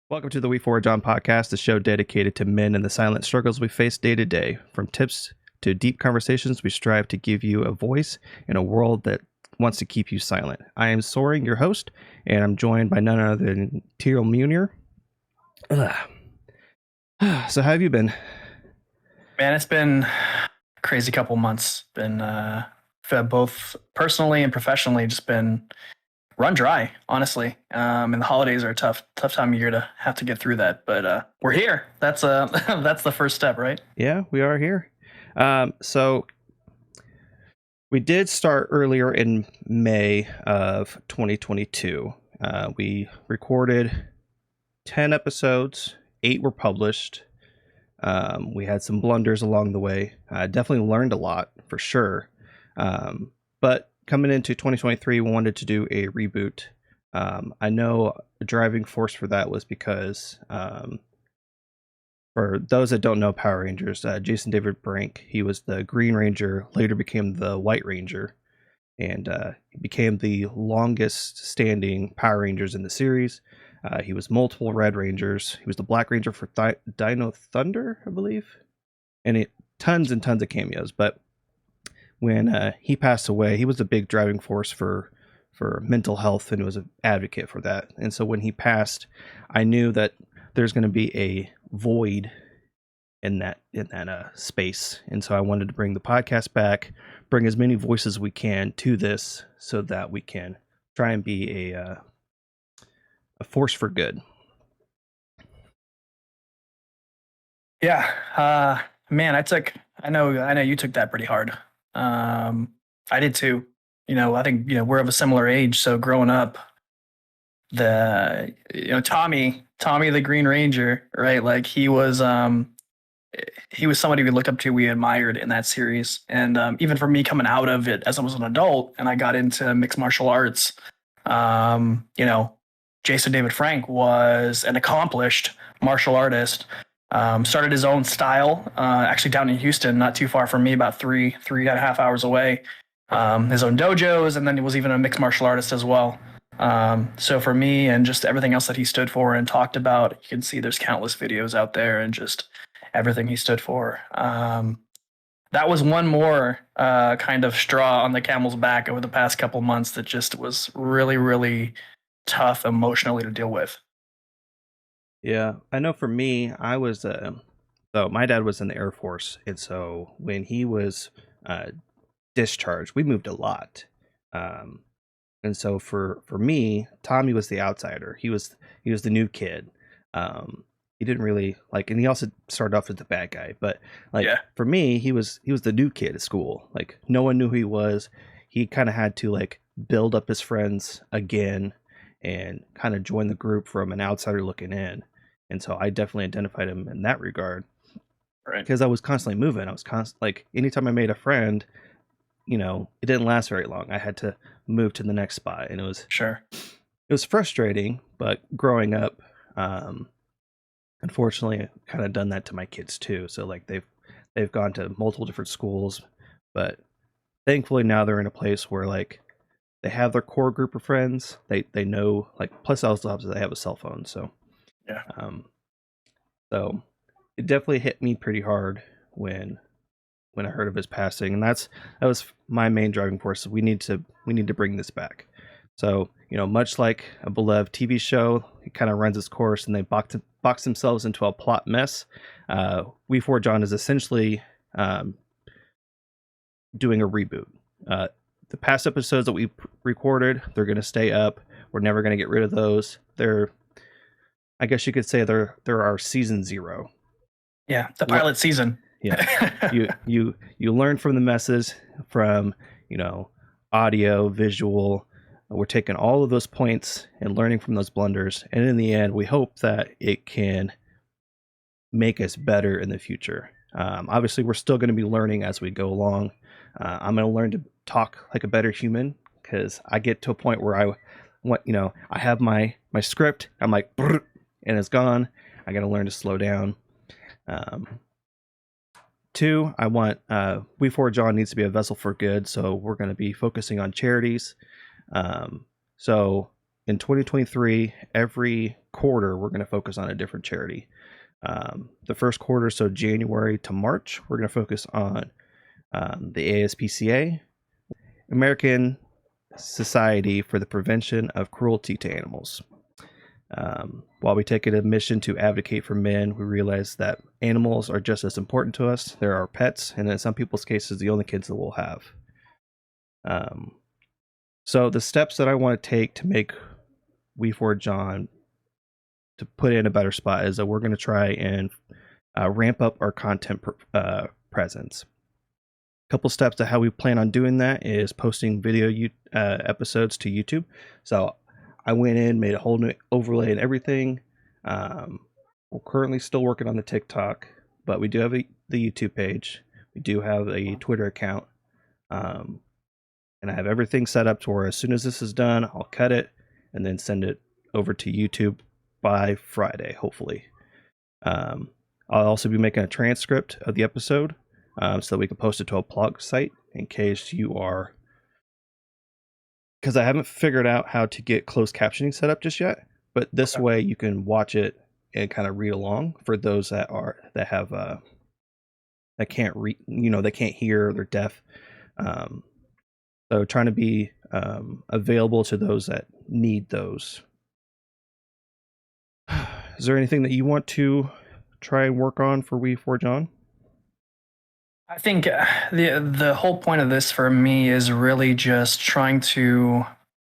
Welcome to the We For John podcast, the show dedicated to men and the silent struggles we face day to day. From tips to deep conversations, we strive to give you a voice in a world that wants to keep you silent. I am Soaring, your host, and I'm joined by none other than Tyr Munir. So how have you been? Man, it's been a crazy couple months. Been both personally and professionally, just been run dry, honestly. And the holidays are a tough time of year to have to get through that. But we're here. That's that's the first step, right? Yeah, we are here. So we did start earlier in May of 2022. We recorded 10 episodes, 8 were published. We had some blunders along the way. Definitely learned a lot for sure. But coming into 2023, we wanted to do a reboot. I know a driving force for that was because for those that don't know Power Rangers, Jason David Brink, he was the Green Ranger, later became the White Ranger, and he became the longest standing Power Rangers in the series. He was multiple Red Rangers. He was the Black Ranger for Dino Thunder, I believe. And tons and tons of cameos. But when he passed away, he was a big driving force for mental health and was an advocate for that. And so when he passed, I knew that there's going to be a void in that space. And so I wanted to bring the podcast back, bring as many voices as we can to this so that we can try and be a force for good. Yeah, man, I know you took that pretty hard. I did too. I think we're of a similar age, so growing up, Tommy the Green Ranger, right? Like he was somebody we looked up to, we admired in that series, and even for me coming out of it as I was an adult and I got into mixed martial arts, Jason David Frank was an accomplished martial artist. Started his own style, actually down in Houston, not too far from me, about three and a half hours away. His own dojos, and then he was even a mixed martial artist as well. So for me and just everything else that he stood for and talked about, you can see there's countless videos out there and just everything he stood for. That was one more kind of straw on the camel's back over the past couple months that just was really, really tough emotionally to deal with. Yeah, I know for me, I was, so my dad was in the Air Force. And so when he was discharged, we moved a lot. And so for me, Tommy was the outsider. He was the new kid. He didn't really like, and he also started off as the bad guy, but for me, he was the new kid at school. Like no one knew who he was. He kind of had to like build up his friends again and kind of join the group from an outsider looking in. And so I definitely identified him in that regard. Right. Because I was constantly moving. I was like anytime I made a friend, it didn't last very long. I had to move to the next spot, and it was frustrating, but growing up, unfortunately, I kind of done that to my kids too. So like they've gone to multiple different schools, but thankfully now they're in a place where like they have their core group of friends. They know, like, plus also they have a cell phone. So yeah. So it definitely hit me pretty hard when I heard of his passing, and that was my main driving force. We need to bring this back. So much like a beloved TV show, it kind of runs its course, and they box themselves into a plot mess. We For John is essentially doing a reboot. The past episodes that we recorded, they're going to stay up. We're never going to get rid of those. I guess you could say they're our season 0. Yeah, the pilot season. Yeah, you learn from the messes, from audio, visual. We're taking all of those points and learning from those blunders, and in the end, we hope that it can make us better in the future. Obviously, we're still going to be learning as we go along. I'm going to learn to talk like a better human, because I get to a point where I have my script. I'm like, and it's gone. I got to learn to slow down. 2, I want We For John needs to be a vessel for good, so we're going to be focusing on charities. So in 2023, every quarter we're going to focus on a different charity. The first quarter, so January to March, we're going to focus on the ASPCA, American Society for the Prevention of Cruelty to Animals. While we take it a mission to advocate for men, we realize that animals are just as important to us. They're our pets, and in some people's cases, the only kids that we'll have. So the steps that I want to take to make We4 John to put in a better spot is that we're going to try and ramp up our content presence. A couple steps to how we plan on doing that is posting video episodes to YouTube. So I went in, made a whole new overlay and everything. We're currently still working on the TikTok, but we do have the YouTube page. We do have a Twitter account. And I have everything set up to where as soon as this is done, I'll cut it and then send it over to YouTube by Friday, hopefully. I'll also be making a transcript of the episode so that we can post it to a blog site in case you are... Because I haven't figured out how to get closed captioning set up just yet, but this way you can watch it and kind of read along for those that can't read, they can't hear, they're deaf. So trying to be available to those that need those. Is there anything that you want to try and work on for We4 John? I think the whole point of this for me is really just trying to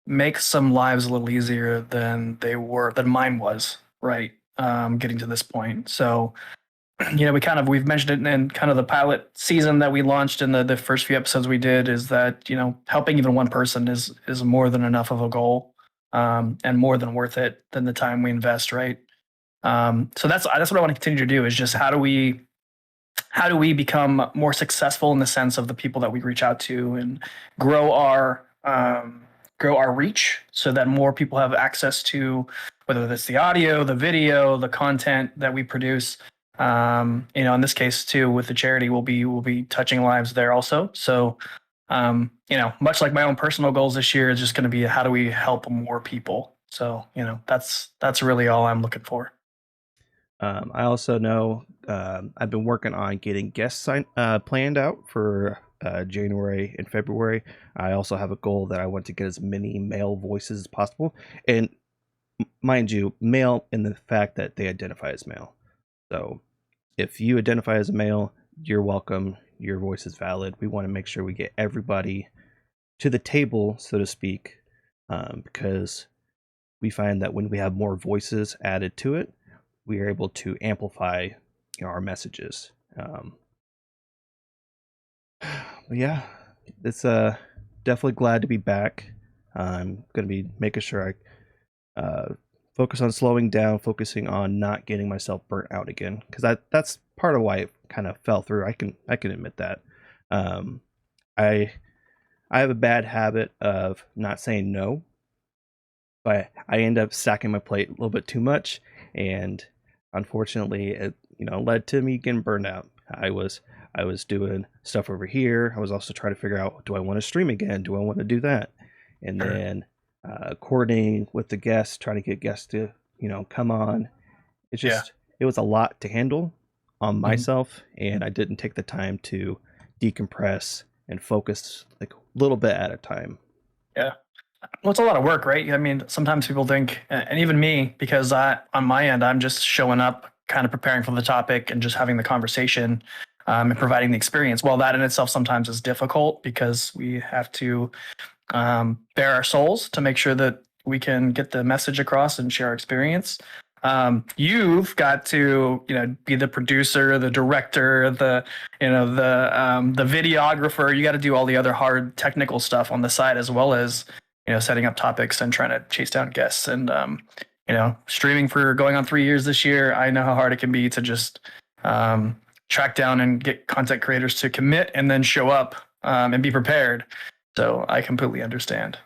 make some lives a little easier than mine was, right? Getting to this point. So, we've mentioned it in kind of the pilot season that we launched in the first few episodes we did, is that, helping even one person is more than enough of a goal, and more than worth it than the time we invest, right? So that's what I want to continue to do, is just how do we become more successful in the sense of the people that we reach out to, and grow our reach so that more people have access to, whether that's the audio, the video, the content that we produce. In this case too, with the charity, we'll be touching lives there also. So, much like my own personal goals this year is just going to be how do we help more people. So, that's really all I'm looking for. I also know I've been working on getting guests planned out for January and February. I also have a goal that I want to get as many male voices as possible. And mind you, male in the fact that they identify as male. So if you identify as a male, you're welcome. Your voice is valid. We want to make sure we get everybody to the table, so to speak, because we find that when we have more voices added to it, we are able to amplify our messages. But yeah, it's definitely glad to be back. I'm going to be making sure I focus on slowing down, focusing on not getting myself burnt out again, because that's part of why it kind of fell through. I can admit that. I have a bad habit of not saying no, but I end up stacking my plate a little bit too much, and unfortunately, it led to me getting burned out. I was doing stuff over here. I was also trying to figure out, do I want to stream again? Do I want to do that? And then coordinating with the guests, trying to get guests to come on. It's just it was a lot to handle on myself, and I didn't take the time to decompress and focus like a little bit at a time. Yeah. Well, it's a lot of work, right? I mean, sometimes people think, and even me, because on my end, I'm just showing up, kind of preparing for the topic and just having the conversation, and providing the experience. Well, that in itself sometimes is difficult because we have to bare our souls to make sure that we can get the message across and share our experience. You've got to, be the producer, the director, the videographer. You got to do all the other hard technical stuff on the side, as well as, setting up topics and trying to chase down guests. And, streaming for going on 3 years this year, I know how hard it can be to just track down and get content creators to commit and then show up and be prepared. So I completely understand.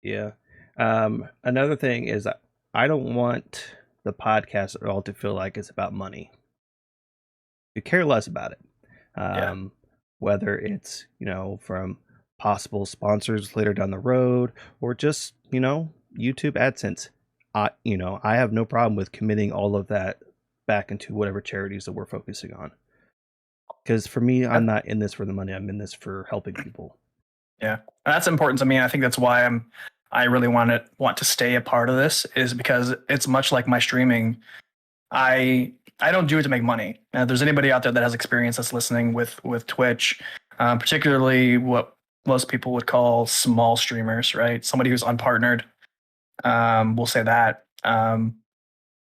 Yeah. Another thing is I don't want the podcast at all to feel like it's about money. You care less about it. Whether it's, from possible sponsors later down the road, or just, YouTube AdSense, I have no problem with committing all of that back into whatever charities that we're focusing on. Because for me, I'm not in this for the money. I'm in this for helping people. Yeah, and that's important to me. I think that's why I really want to stay a part of this, is because it's much like my streaming. I don't do it to make money. Now, if there's anybody out there that has experience that's listening with Twitch, particularly what most people would call small streamers, right? Somebody who's unpartnered, we'll say that.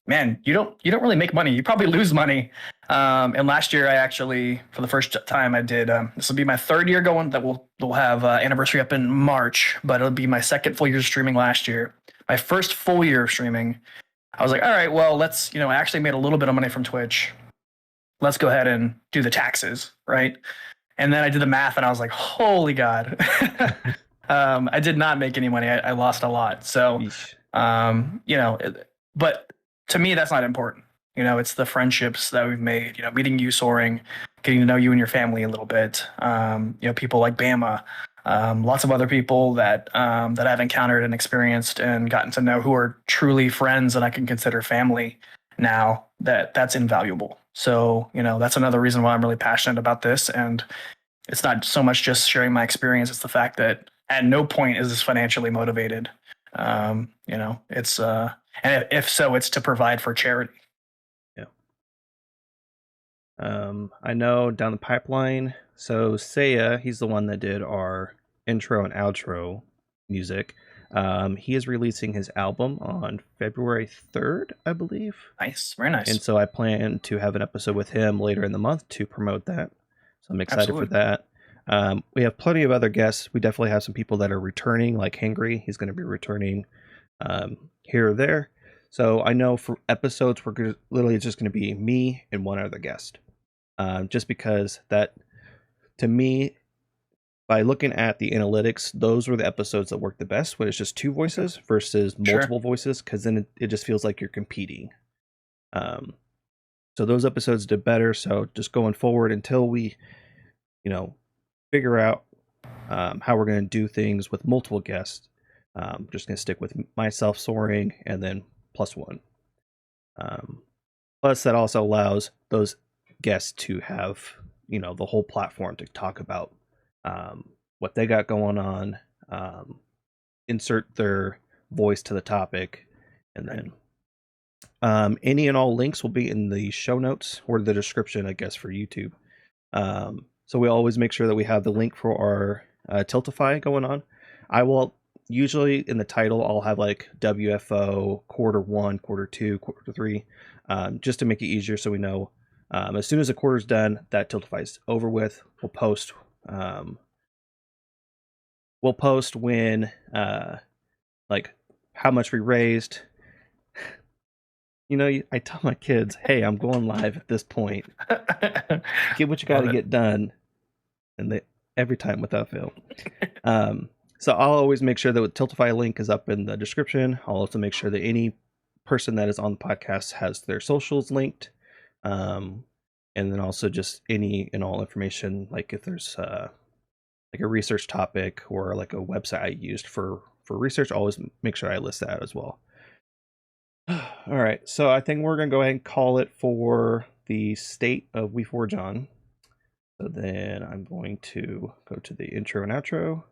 Man, you don't really make money. You probably lose money. And last year, I actually, for the first time, I did. This will be my third year going. That we'll have anniversary up in March, but it'll be my second full year of streaming last year. My first full year of streaming, I was like, all right, well, let's. I actually made a little bit of money from Twitch. Let's go ahead and do the taxes, right? And then I did the math, and I was like, holy God. I did not make any money. I lost a lot. So, but to me, that's not important. It's the friendships that we've made, meeting you, Soaring, getting to know you and your family a little bit. People like Bama, lots of other people that I've encountered and experienced and gotten to know, who are truly friends and I can consider family now. That's invaluable. So, that's another reason why I'm really passionate about this. And it's not so much just sharing my experience. It's the fact that at no point is this financially motivated. It's and if so, it's to provide for charity. Yeah. I know down the pipeline. So Seiya, he's the one that did our intro and outro music. He is releasing his album on February 3rd, I believe. Nice, very nice. And so I plan to have an episode with him later in the month to promote that. So I'm excited for that. We have plenty of other guests. We definitely have some people that are returning, like Hangry. He's going to be returning here or there. So I know for episodes, we're literally just going to be me and one other guest. Just because that, to me, by looking at the analytics, those were the episodes that work the best when it's just two voices versus multiple voices, because then it just feels like you're competing. So those episodes did better. So just going forward until we, figure out how we're going to do things with multiple guests, I'm just going to stick with myself, Soaring, and then plus one. Plus, that also allows those guests to have, the whole platform to talk about what they got going on, insert their voice to the topic, and then any and all links will be in the show notes or the description, I guess, for YouTube. So we always make sure that we have the link for our Tiltify going on. I will usually in the title, I'll have like WFO Q1, Q2, Q3, just to make it easier so we know as soon as the quarter's done, that Tiltify is over with. We'll post when like how much we raised. I tell my kids, hey, I'm going live at this point. Get what you got to get done. And they every time without fail. So I'll always make sure that the Tiltify link is up in the description. I'll also make sure that any person that is on the podcast has their socials linked. And then also just any and all information, like if there's like a research topic or like a website I used for research, I'll always make sure I list that as well. All right, so I think we're going to go ahead and call it for the state of We Forge On. So then I'm going to go to the intro and outro.